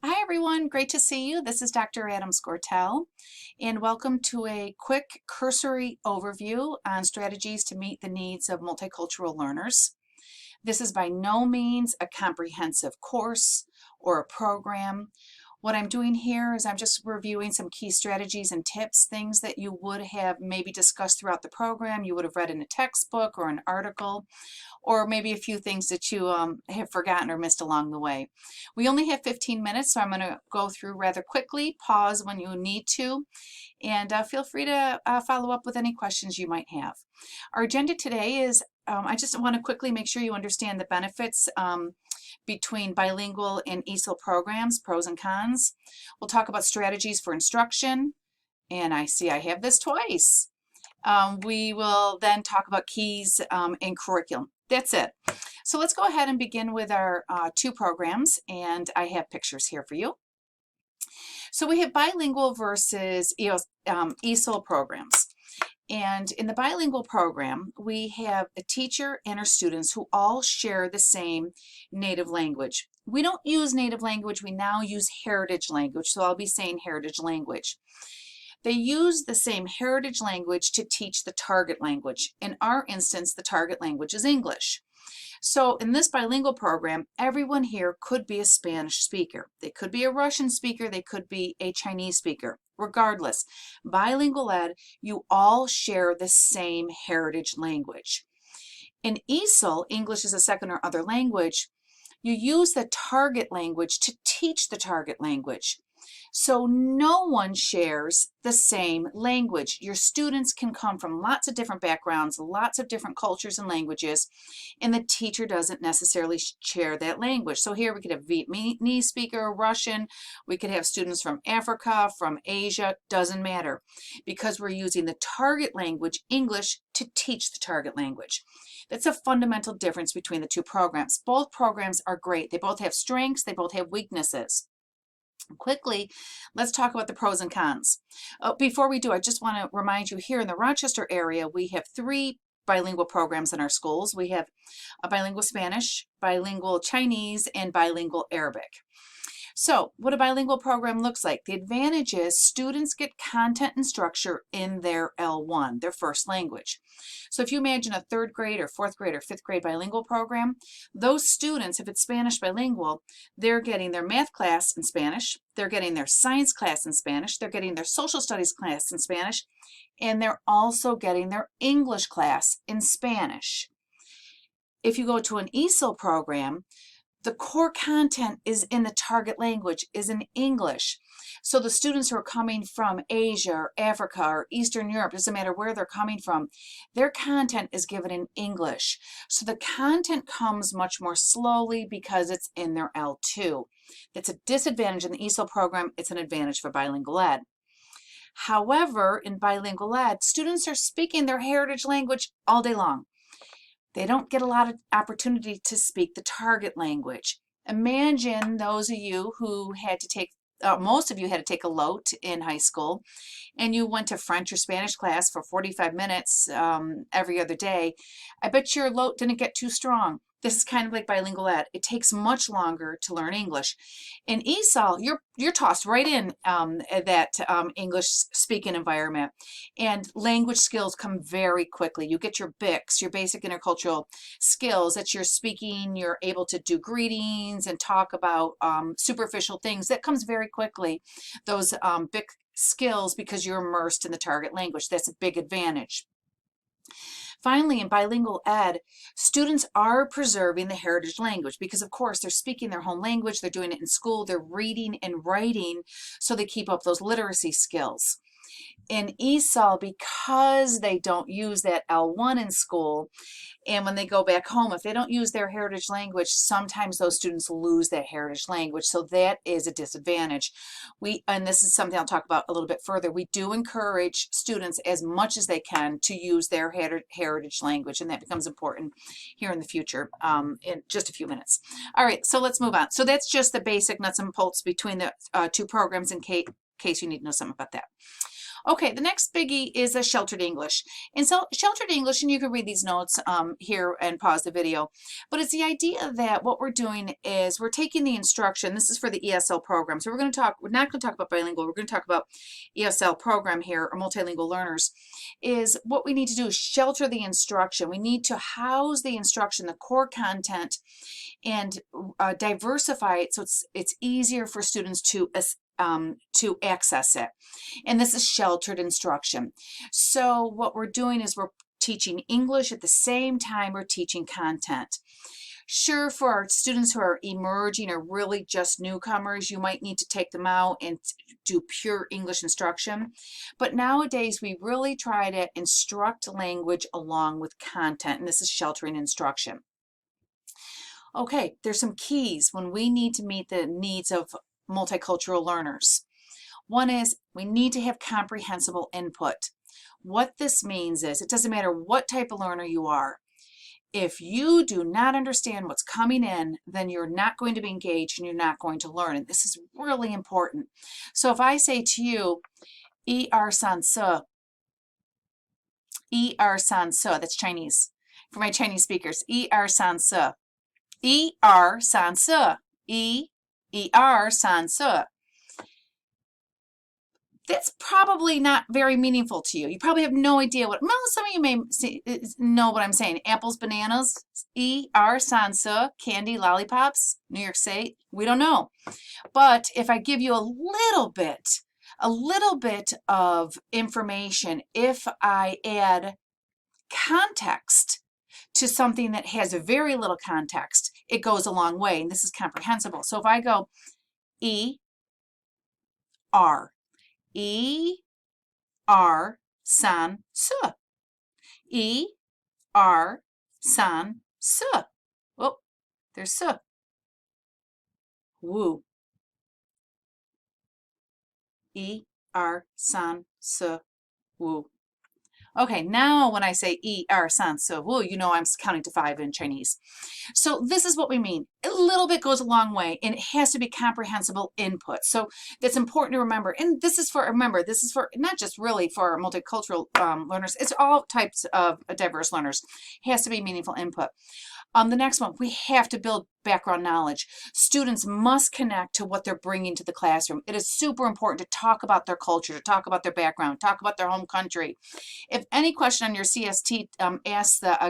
Hi everyone, great to see you. This is Dr. Adams Gortel, and welcome to a quick cursory overview on strategies to meet the needs of multicultural learners. This is by no means a comprehensive course or a program. What I'm doing here is I'm just reviewing some key strategies and tips, things that you would have maybe discussed throughout the program, you would have read in a textbook or an article, or maybe a few things that you have forgotten or missed along the way. We only have 15 minutes, so I'm going to go through rather quickly, pause when you need to, and feel free to follow up with any questions you might have. Our agenda today is, I just want to quickly make sure you understand the benefits between bilingual and ESOL programs, pros and cons. We'll talk about strategies for instruction, and I see I have this twice. We will then talk about keys in curriculum. That's it. So let's go ahead and begin with our two programs, and I have pictures here for you. So we have bilingual versus ESOL programs. And in the bilingual program, we have a teacher and her students who all share the same native language. We don't use native language, we now use heritage language, so I'll be saying heritage language. They use the same heritage language to teach the target language. In our instance, the target language is English. So in this bilingual program, everyone here could be a Spanish speaker. They could be a Russian speaker, they could be a Chinese speaker. Regardless, bilingual ed, you all share the same heritage language. In ESOL, English is a second or other language, you use the target language to teach the target language. So no one shares the same language. Your students can come from lots of different backgrounds, lots of different cultures and languages, and the teacher doesn't necessarily share that language. So here we could have Vietnamese speaker, Russian, we could have students from Africa, from Asia, doesn't matter, because we're using the target language, English, to teach the target language. That's a fundamental difference between the two programs. Both programs are great. They both have strengths, they both have weaknesses. Quickly, let's talk about the pros and cons. Before we do, I just want to remind you here in the Rochester area, we have 3 bilingual programs in our schools. We have a bilingual Spanish, bilingual Chinese, and bilingual Arabic. So what a bilingual program looks like. The advantage is students get content and structure in their L1, their first language. So if you imagine a 3rd grade or 4th grade or 5th grade bilingual program, those students, if it's Spanish bilingual, they're getting their math class in Spanish, they're getting their science class in Spanish, they're getting their social studies class in Spanish, and they're also getting their English class in Spanish. If you go to an ESOL program, the core content is in the target language, is in English. So the students who are coming from Asia or Africa or Eastern Europe, doesn't matter where they're coming from, their content is given in English. So the content comes much more slowly because it's in their L2. That's a disadvantage in the ESOL program. It's an advantage for bilingual ed. However, in bilingual ed, students are speaking their heritage language all day long. They don't get a lot of opportunity to speak the target language. Imagine those of you who had to take, most of you had to take a LOT in high school, and you went to French or Spanish class for 45 minutes every other day. I bet your LOT didn't get too strong. This is kind of like bilingual ed. It takes much longer to learn English. In ESOL, you're tossed right in that English speaking environment, and language skills come very quickly. You get your BICS, your basic intercultural skills, that you're speaking, you're able to do greetings and talk about superficial things. That comes very quickly, those BIC skills, because you're immersed in the target language. That's a big advantage. Finally, in bilingual ed, students are preserving the heritage language because, of course, they're speaking their home language, they're doing it in school, they're reading and writing, so they keep up those literacy skills. In ESOL, because they don't use that L1 in school, and when they go back home, if they don't use their heritage language, sometimes those students lose that heritage language, so that is a disadvantage. And this is something I'll talk about a little bit further, we do encourage students as much as they can to use their heritage language, and that becomes important here in the future in just a few minutes. All right, so let's move on. So that's just the basic nuts and bolts between the two programs in case you need to know something about that. Okay, the next biggie is a sheltered English. And so sheltered English, and you can read these notes here and pause the video, but it's the idea that what we're doing is we're taking the instruction. This is for the ESL program. So we're not going to talk about bilingual, we're going to talk about ESL program here, or multilingual learners, is what we need to do is shelter the instruction. We need to house the instruction, the core content, and diversify it so it's easier for students to access it. And this is sheltered instruction. So what we're doing is we're teaching English at the same time we're teaching content. Sure, for our students who are emerging or really just newcomers, you might need to take them out and do pure English instruction. But nowadays, we really try to instruct language along with content, and this is sheltering instruction. Okay, there's some keys when we need to meet the needs of multicultural learners. One is we need to have comprehensible input. What this means is it doesn't matter what type of learner you are. If you do not understand what's coming in, then you're not going to be engaged and you're not going to learn. And this is really important. So if I say to you, san se, san se, that's Chinese. For my Chinese speakers, san se, san se, san se. That's probably not very meaningful to you. You probably have no idea what, well, some of you may know what I'm saying. Apples, bananas, san se, candy, lollipops, New York State, we don't know. But if I give you a little bit of information, if I add context to something that has very little context, it goes a long way, and this is comprehensible. So if I go san se, san se. Oh, there's se. Woo. San se. Woo. Okay, now when I say san se wu, you know I'm counting to 5 in Chinese. So this is what we mean. A little bit goes a long way, and it has to be comprehensible input. So that's important to remember. And this is for, remember, this is for not just really for multicultural learners. It's all types of diverse learners. It has to be meaningful input. The next one, we have to build background knowledge. Students must connect to what they're bringing to the classroom. It is super important to talk about their culture, to talk about their background, talk about their home country. If any question on your CST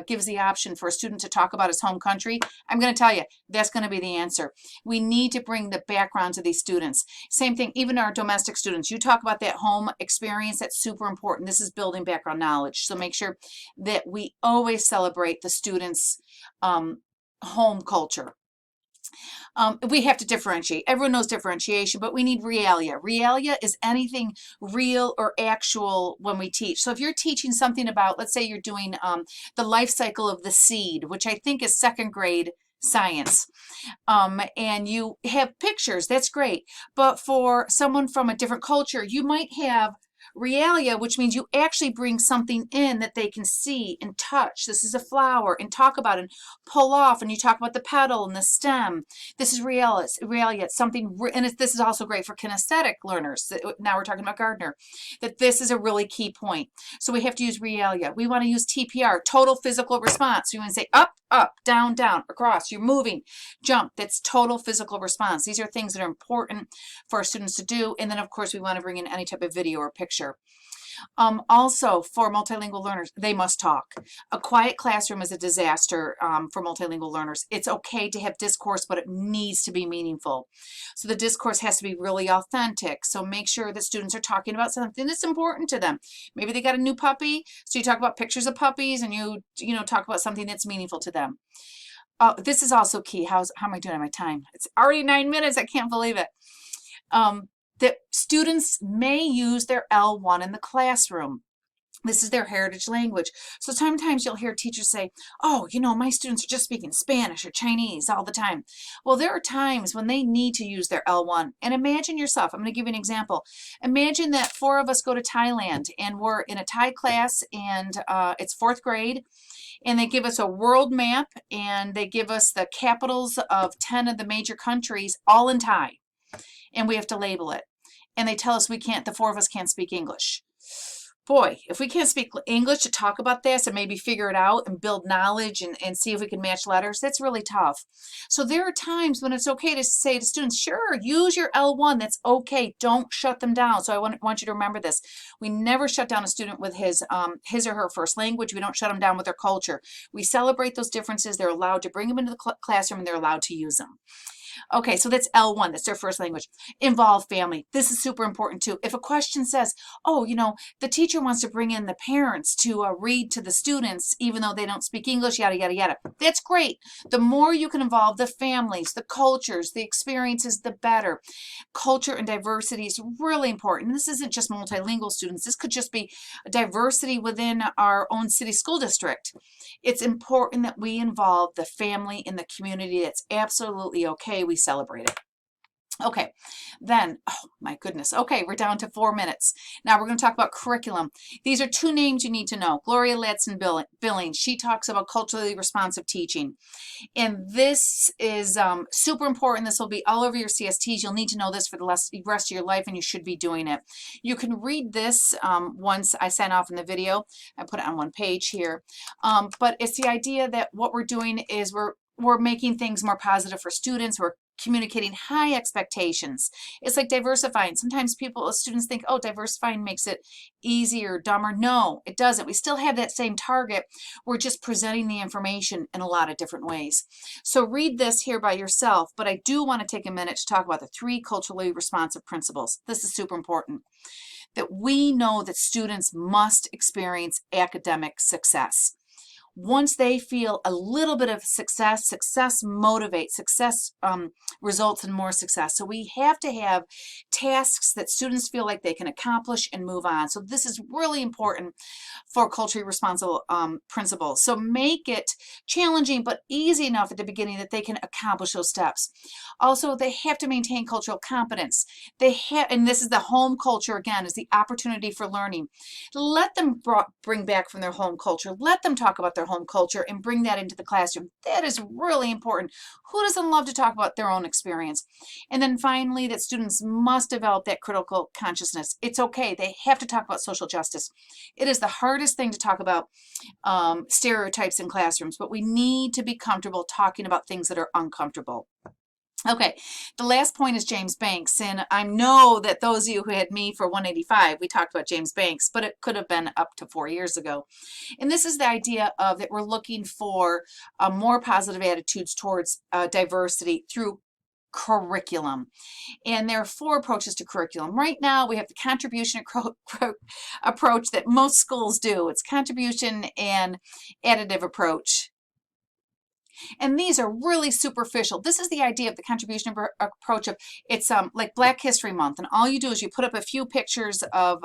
gives the option for a student to talk about his home country, I'm going to tell you, that's going to be the answer. We need to bring the background to these students. Same thing, even our domestic students. You talk about that home experience, that's super important. This is building background knowledge. So make sure that we always celebrate the students' home culture. We have to differentiate. Everyone knows differentiation, but we need realia. Realia is anything real or actual when we teach. So if you're teaching something about, let's say you're doing the life cycle of the seed, which I think is 2nd grade science, and you have pictures, that's great. But for someone from a different culture, you might have realia, which means you actually bring something in that they can see and touch. This is a flower, and talk about it and pull off, and you talk about the petal and the stem. This is realia. It's something, and this is also great for kinesthetic learners. Now we're talking about Gardner, that this is a really key point. So we have to use realia. We want to use TPR, total physical response. So you want to say up, up, down, down, across. You're moving, jump. That's total physical response. These are things that are important for our students to do. And then, of course, we want to bring in any type of video or picture. Also, for multilingual learners, they must talk. A quiet classroom is a disaster for multilingual learners. It's okay to have discourse, but it needs to be meaningful. So the discourse has to be really authentic. So make sure that students are talking about something that's important to them. Maybe they got a new puppy, so you talk about pictures of puppies, and you talk about something that's meaningful to them. This is also key. How am I doing on my time? It's already 9 minutes. I can't believe it. That students may use their L1 in the classroom. This is their heritage language. So sometimes you'll hear teachers say, oh, my students are just speaking Spanish or Chinese all the time. Well, there are times when they need to use their L1. And imagine yourself, I'm going to give you an example. Imagine that 4 of us go to Thailand, and we're in a Thai class, and it's 4th grade. And they give us a world map, and they give us the capitals of 10 of the major countries all in Thai. And we have to label it. And they tell us the 4 of us can't speak English. Boy, if we can't speak English to talk about this and maybe figure it out and build knowledge and see if we can match letters, that's really tough. So there are times when it's okay to say to students, sure, use your L1. That's okay. Don't shut them down. So I want you to remember this. We never shut down a student with his or her first language. We don't shut them down with their culture. We celebrate those differences. They're allowed to bring them into the classroom and they're allowed to use them. Okay, so that's L1, that's their first language. Involve family. This is super important too. If a question says, oh, the teacher wants to bring in the parents to read to the students, even though they don't speak English, yada, yada, yada. That's great. The more you can involve the families, the cultures, the experiences, the better. Culture and diversity is really important. And this isn't just multilingual students. This could just be diversity within our own city school district. It's important that we involve the family in the community. That's absolutely okay. We celebrate it. Okay, then, oh my goodness. Okay, we're down to 4 minutes. Now we're going to talk about curriculum. These are two names you need to know. Gloria Ladson-Billings. She talks about culturally responsive teaching. And this is super important. This will be all over your CSTs. You'll need to know this for the rest of your life, and you should be doing it. You can read this once I sign off in the video. I put it on one page here. But it's the idea that what we're doing is we're making things more positive for students. We're communicating high expectations. It's like diversifying. Sometimes students think, oh, diversifying makes it easier, dumber. No, it doesn't. We still have that same target. We're just presenting the information in a lot of different ways. So read this here by yourself, but I do want to take a minute to talk about the 3 culturally responsive principles. This is super important. That we know that students must experience academic success. Once they feel a little bit of success motivates, success results in more success. So we have to have tasks that students feel like they can accomplish and move on. So this is really important for culturally responsible principles. So make it challenging but easy enough at the beginning that they can accomplish those steps. Also, they have to maintain cultural competence. And this is the home culture again, is the opportunity for learning. Let them bring back from their home culture. Let them talk about their home culture and bring that into the classroom. That is really important. Who doesn't love to talk about their own experience? And then finally, that students must develop that critical consciousness. It's okay. They have to talk about social justice. It is the hardest thing to talk about stereotypes in classrooms, but we need to be comfortable talking about things that are uncomfortable. Okay, the last point is James Banks, and I know that those of you who had me for 185, we talked about James Banks, but it could have been up to 4 years ago. And this is the idea of that we're looking for more positive attitudes towards diversity through curriculum. And there are 4 approaches to curriculum. Right now, we have the contribution approach that most schools do. It's contribution and additive approach. And these are really superficial. This is the idea of the contribution approach of it's like Black History Month, and all you do is you put up a few pictures of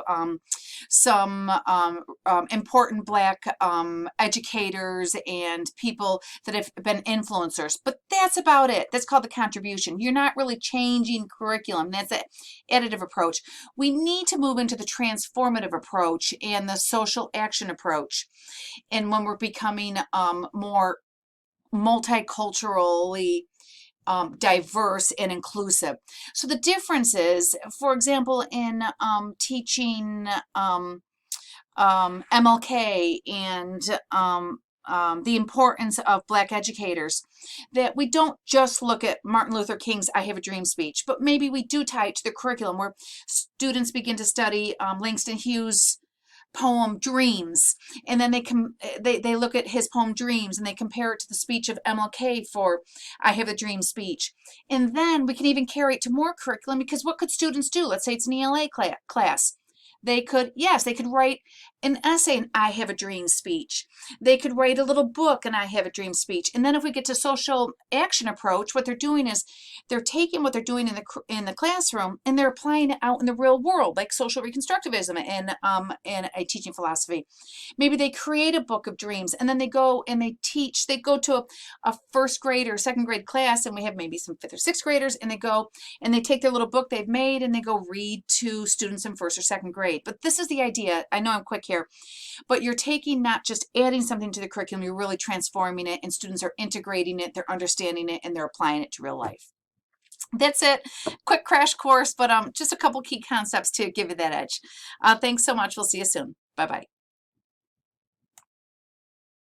some important Black educators and people that have been influencers, but that's about it. That's called the contribution. You're not really changing curriculum. That's an additive approach. We need to move into the transformative approach and the social action approach. And when we're becoming more multiculturally diverse and inclusive. So the difference is, for example, in teaching MLK and the importance of Black educators, that we don't just look at Martin Luther King's I Have a Dream speech, but maybe we do tie it to the curriculum where students begin to study Langston Hughes' poem Dreams, and then they look at his poem Dreams and they compare it to the speech of MLK for I Have a Dream speech. And then we can even carry it to more curriculum, because what could students do? Let's say it's an ELA class. They could write an essay, and I Have a Dream speech. They could write a little book, and I Have a Dream speech. And then if we get to social action approach, what they're doing is they're taking what they're doing in the classroom and they're applying it out in the real world, like social reconstructivism and a teaching philosophy. Maybe they create a book of dreams, and then they go and they teach. They go to a first grade or second grade class, and we have maybe some 5th or 6th graders, and they go and they take their little book they've made and they go read to students in 1st or 2nd grade. But this is the idea. I know I'm quick here, but you're taking, not just adding something to the curriculum, you're really transforming it, and students are integrating it, they're understanding it, and they're applying it to real life. That's it. Quick crash course, but just a couple key concepts to give you that edge. Thanks so much. We'll see you soon. Bye-bye.